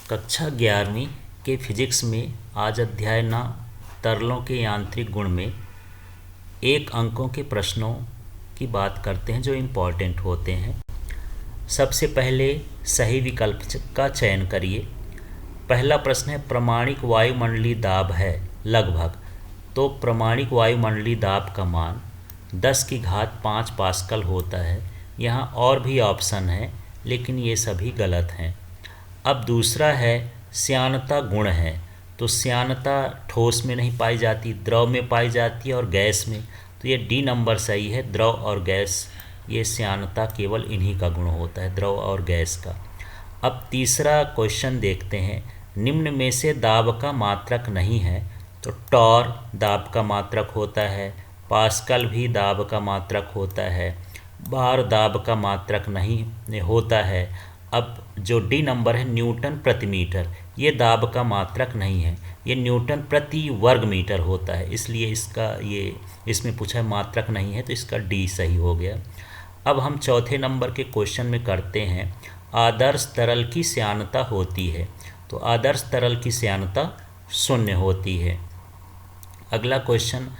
कक्षा 11वीं के फिजिक्स में आज अध्याय 9 तरलों के यांत्रिक गुण में एक अंकों के प्रश्नों की बात करते हैं जो इम्पोर्टेंट होते हैं। सबसे पहले सही विकल्प का चयन करिए। पहला प्रश्न है प्रमाणिक वायुमंडलीय दाब है लगभग, तो प्रमाणिक वायुमंडलीय दाब का मान 10⁵ पास्कल होता है। यहाँ और भी ऑप्शन है लेकिन ये सभी गलत हैं। अब दूसरा है श्यानता गुण है, तो श्यानता ठोस में नहीं पाई जाती, द्रव में पाई जाती है और गैस में, तो ये डी नंबर सही है। द्रव और गैस, ये श्यानता केवल इन्हीं का गुण होता है, द्रव और गैस का। अब तीसरा क्वेश्चन देखते हैं, निम्न में से दाब का मात्रक नहीं है, तो टॉर दाब का मात्रक होता है, पास्कल भी दाब का मात्रक होता है, बार दाब का मात्रक नहीं होता है। अब जो डी नंबर है न्यूटन प्रति मीटर, ये दाब का मात्रक नहीं है, ये न्यूटन प्रति वर्ग मीटर होता है, इसलिए इसमें पूछा है मात्रक नहीं है, तो इसका डी सही हो गया। अब हम चौथे नंबर के क्वेश्चन में करते हैं आदर्श तरल की श्यानता होती है, तो आदर्श तरल की श्यानता 0 होती है। अगला क्वेश्चन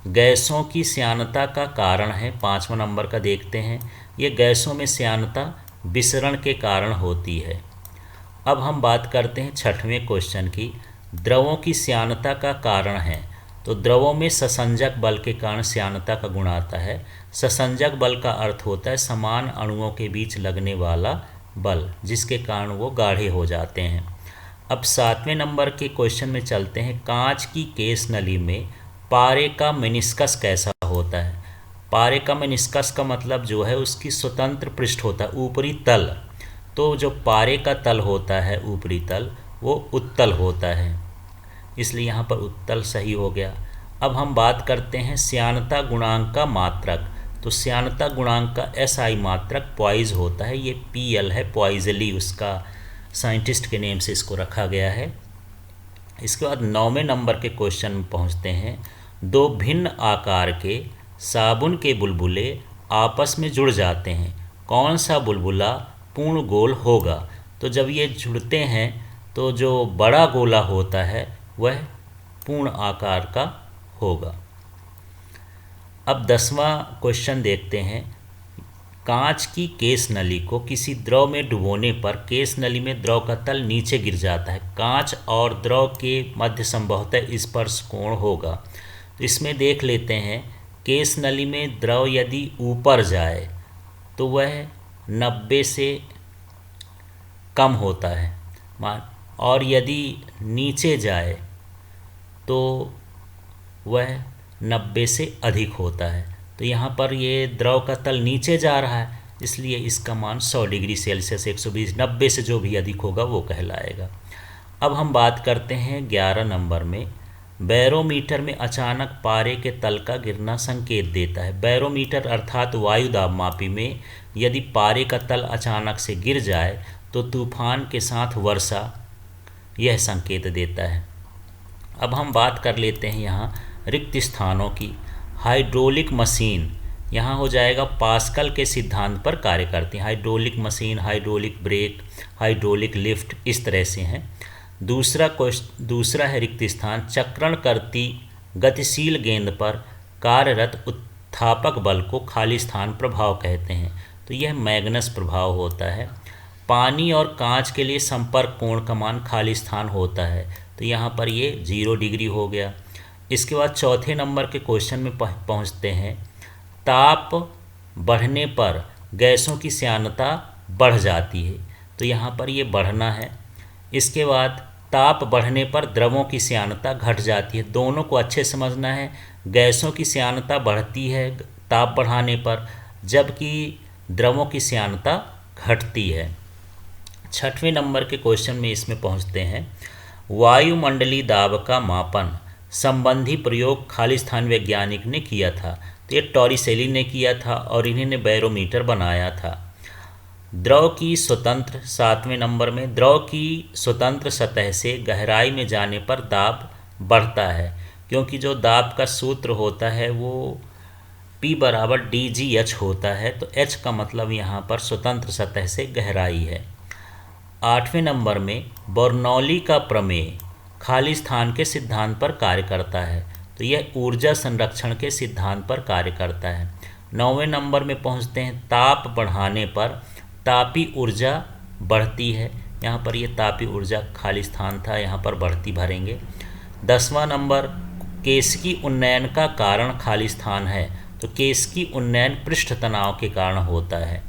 गैसों की श्यानता का कारण है, 5वां नंबर का देखते हैं। ये गैसों में श्यानता विसरण के कारण होती है। अब हम बात करते हैं 6वें क्वेश्चन की, द्रवों की श्यानता का कारण है, तो द्रवों में ससंजक बल के कारण श्यानता का गुण आता है। ससंजक बल का अर्थ होता है समान अणुओं के बीच लगने वाला बल, जिसके कारण वो गाढ़े हो जाते हैं। अब 7वें नंबर के क्वेश्चन में चलते हैं, कांच की केस नली में पारे का मेनिस्कस कैसा होता है। पारे का मेनिस्कस का मतलब जो है उसकी स्वतंत्र पृष्ठ होता है, ऊपरी तल, तो जो पारे का तल होता है ऊपरी तल वो उत्तल होता है, इसलिए यहाँ पर उत्तल सही हो गया। अब हम बात करते हैं श्यानता गुणांक का मात्रक, तो श्यानता गुणांक का एसआई मात्रक पॉइज होता है, ये पीएल है, पॉइजली उसका साइंटिस्ट के नेम से इसको रखा गया है। इसके बाद 9वें नंबर के क्वेश्चन में पहुँचते हैं, दो भिन्न आकार के साबुन के बुलबुले आपस में जुड़ जाते हैं, कौन सा बुलबुला पूर्ण गोल होगा। तो जब ये जुड़ते हैं तो जो बड़ा गोला होता है वह पूर्ण आकार का होगा। अब 10वां क्वेश्चन देखते हैं, कांच की केस नली को किसी द्रव में डुबोने पर केस नली में द्रव का तल नीचे गिर जाता है, कांच और द्रव के मध्य संभवतः स्पर्श कोण होगा। तो इसमें देख लेते हैं, केस नली में द्रव यदि ऊपर जाए तो वह 90 से कम होता है और यदि नीचे जाए तो वह 90 से अधिक होता है। तो यहाँ पर ये द्रव का तल नीचे जा रहा है, इसलिए इसका मान 100 डिग्री सेल्सियस 120, 90 से जो भी अधिक होगा वो कहलाएगा। अब हम बात करते हैं 11 नंबर में, बैरोमीटर में अचानक पारे के तल का गिरना संकेत देता है। बैरोमीटर अर्थात वायु दाब मापी में यदि पारे का तल अचानक से गिर जाए तो तूफान के साथ वर्षा यह संकेत देता है। अब हम बात कर लेते हैं यहाँ रिक्त स्थानों की। हाइड्रोलिक मशीन यहाँ हो जाएगा पास्कल के सिद्धांत पर कार्य करती है, hydraulic machine, hydraulic brake, hydraulic lift, इस तरह से हैं। दूसरा है रिक्त स्थान, चक्रण करती गतिशील गेंद पर कार्यरत उत्थापक बल को खाली स्थान प्रभाव कहते हैं, तो यह मैग्नस प्रभाव होता है। पानी और कांच के लिए संपर्क कोण का मान खाली स्थान होता है, तो यहाँ पर ये 0 डिग्री हो गया। इसके बाद चौथे नंबर के क्वेश्चन में पहुँचते हैं, ताप बढ़ने पर गैसों की श्यानता बढ़ जाती है, तो यहाँ पर ये बढ़ना है। इसके बाद ताप बढ़ने पर द्रवों की श्यानता घट जाती है, दोनों को अच्छे समझना है। गैसों की श्यानता बढ़ती है ताप बढ़ाने पर, जबकि द्रवों की श्यानता घटती है। 6वें नंबर के क्वेश्चन में इसमें पहुंचते हैं, वायुमंडलीय दाब का मापन संबंधी प्रयोग खाली स्थान वैज्ञानिक ने किया था, तो ये टॉरिसेली ने किया था और इन्हीं ने बैरोमीटर बनाया था। द्रव की स्वतंत्र 7वें नंबर में, द्रव की स्वतंत्र सतह से गहराई में जाने पर दाब बढ़ता है, क्योंकि जो दाब का सूत्र होता है वो P = dgh होता है, तो h का मतलब यहाँ पर स्वतंत्र सतह से गहराई है। 8वें नंबर में बर्नौली का प्रमेय खाली स्थान के सिद्धांत पर कार्य करता है, तो यह ऊर्जा संरक्षण के सिद्धांत पर कार्य करता है। 9वें नंबर में पहुंचते हैं, ताप बढ़ाने पर तापी ऊर्जा बढ़ती है। यहाँ पर ये तापी ऊर्जा खाली स्थान था, यहाँ पर बढ़ती भरेंगे। 10वां नंबर, केशिकी उन्नयन का कारण खाली स्थान है, तो केशिकी उन्नयन पृष्ठ तनाव के कारण होता है।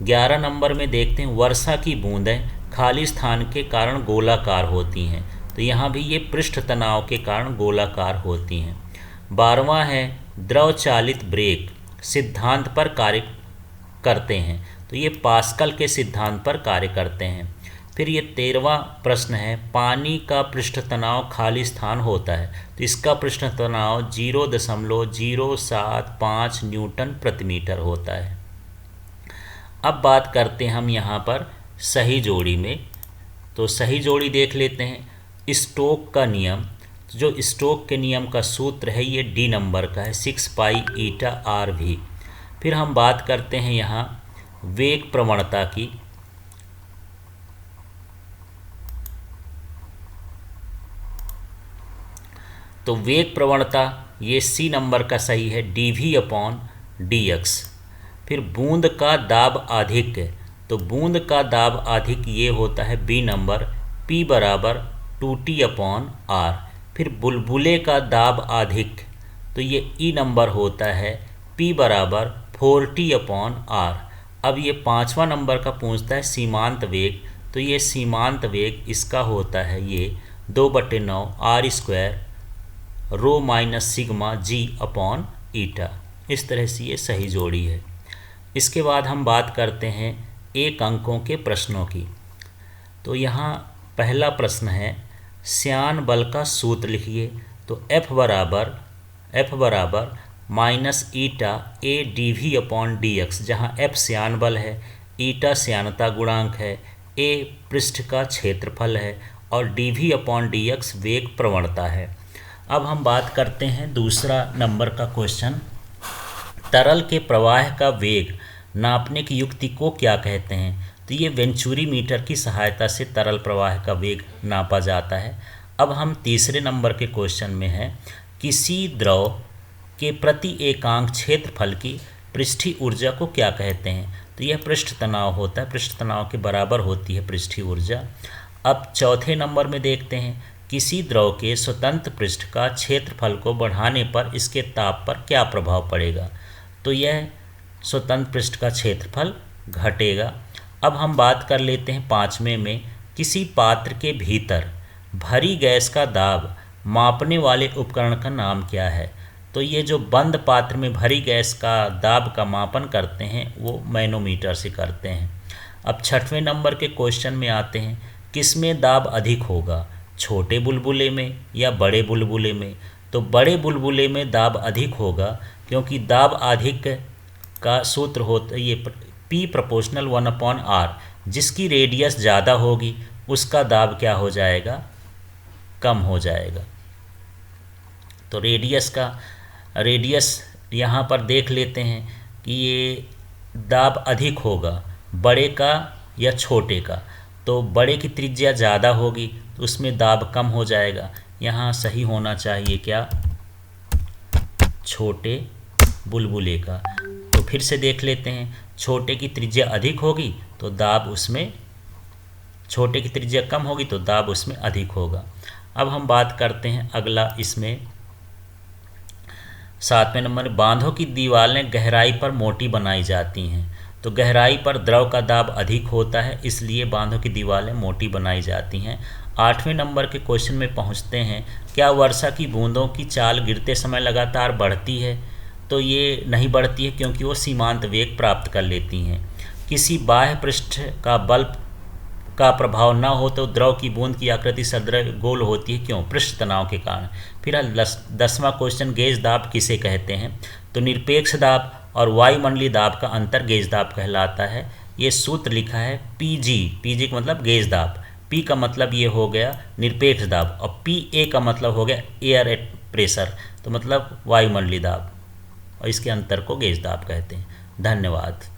11 नंबर में देखते हैं, वर्षा की बूंदें खाली स्थान के कारण गोलाकार होती हैं, तो यहाँ भी ये पृष्ठ तनाव के कारण गोलाकार होती हैं। 12वां है, द्रव चालित ब्रेक सिद्धांत पर कार्य करते हैं, तो ये पास्कल के सिद्धांत पर कार्य करते हैं। फिर ये 13वां प्रश्न है, पानी का पृष्ठ तनाव खाली स्थान होता है, तो इसका पृष्ठ तनाव 0.075 न्यूटन प्रति मीटर होता है। अब बात करते हैं हम यहाँ पर सही जोड़ी में, तो सही जोड़ी देख लेते हैं। स्टोक का नियम, जो स्टोक के नियम का सूत्र है ये डी नंबर का है, 6 पाई ईटा आर भी। फिर हम बात करते हैं यहाँ वेग प्रवणता की, तो वेग प्रवणता ये सी नंबर का सही है, dv/dx। फिर बूंद का दाब आधिक्य, तो बूंद का दाब आधिक्य ये होता है बी नंबर, P = 2T/r। फिर बुलबुले का दाब आधिक्य, तो ये ई नंबर होता है, P = 4T/r। अब ये 5वां नंबर का पूछता है सीमांत वेग, तो ये सीमांत वेग इसका होता है ये 2/9 r² रो माइनस सिग्मा g/ईटा। इस तरह से ये सही जोड़ी है। इसके बाद हम बात करते हैं 1 अंकों के प्रश्नों की, तो यहाँ पहला प्रश्न है, श्यान बल का सूत्र लिखिए, तो F बराबर माइनस ईटा a dv/dx, जहाँ F श्यान बल है, ईटा श्यानता गुणांक है, a पृष्ठ का क्षेत्रफल है और dv/dx वेग प्रवणता है। अब हम बात करते हैं दूसरा नंबर का क्वेश्चन, तरल के प्रवाह का वेग नापने की युक्ति को क्या कहते हैं, तो ये वेंचुरी मीटर की सहायता से तरल प्रवाह का वेग नापा जाता है। अब हम तीसरे नंबर के क्वेश्चन में हैं, किसी द्रव के प्रति एकांक क्षेत्रफल की पृष्ठीय ऊर्जा को क्या कहते हैं, तो यह पृष्ठ तनाव होता है, पृष्ठ तनाव के बराबर होती है पृष्ठीय ऊर्जा। अब चौथे नंबर में देखते हैं, किसी द्रव के स्वतंत्र पृष्ठ का क्षेत्रफल को बढ़ाने पर इसके ताप पर क्या प्रभाव पड़ेगा, तो यह स्वतंत्र पृष्ठ का क्षेत्रफल घटेगा। अब हम बात कर लेते हैं 5वें में, किसी पात्र के भीतर भरी गैस का दाब मापने वाले उपकरण का नाम क्या है, तो ये जो बंद पात्र में भरी गैस का दाब का मापन करते हैं वो मैनोमीटर से करते हैं। अब 6वें नंबर के क्वेश्चन में आते हैं, किसमें दाब अधिक होगा, छोटे बुलबुले में या बड़े बुलबुले में, तो बड़े बुलबुले में दाब अधिक होगा, क्योंकि दाब अधिक का सूत्र होता है ये P = 1/r, जिसकी रेडियस ज़्यादा होगी उसका दाब क्या हो जाएगा, कम हो जाएगा। तो रेडियस यहाँ पर देख लेते हैं कि ये दाब अधिक होगा बड़े का या छोटे का, तो बड़े की त्रिज्या ज़्यादा होगी तो उसमें दाब कम हो जाएगा। यहाँ सही होना चाहिए क्या, छोटे बुलबुले का। तो फिर से देख लेते हैं, छोटे की त्रिज्या अधिक होगी तो दाब उसमें, छोटे की त्रिज्या कम होगी तो दाब उसमें अधिक होगा। अब हम बात करते हैं अगला, इसमें 7वें नंबर, बांधों की दीवारें गहराई पर मोटी बनाई जाती हैं, तो गहराई पर द्रव का दाब अधिक होता है, इसलिए बांधों की दीवारें मोटी बनाई जाती हैं। 8वें नंबर के क्वेश्चन में पहुंचते हैं, क्या वर्षा की बूंदों की चाल गिरते समय लगातार बढ़ती है, तो ये नहीं बढ़ती है क्योंकि वो सीमांत वेग प्राप्त कर लेती हैं। किसी बाह्य पृष्ठ का बल का प्रभाव न हो तो द्रव की बूंद की आकृति सदृश गोल होती है, क्यों, पृष्ठ तनाव के कारण। फिर 10वां क्वेश्चन, गेज दाब किसे कहते हैं, तो निरपेक्ष दाब और वायुमंडलीय दाब का अंतर गेज दाब कहलाता है। ये सूत्र लिखा है पीजी का मतलब गेज दाब, पी का मतलब ये हो गया निरपेक्ष दाब और PA का मतलब हो गया एयर प्रेशर, तो मतलब वायुमंडलीय दाब, और इसके अंतर को गेज दाब कहते हैं। धन्यवाद।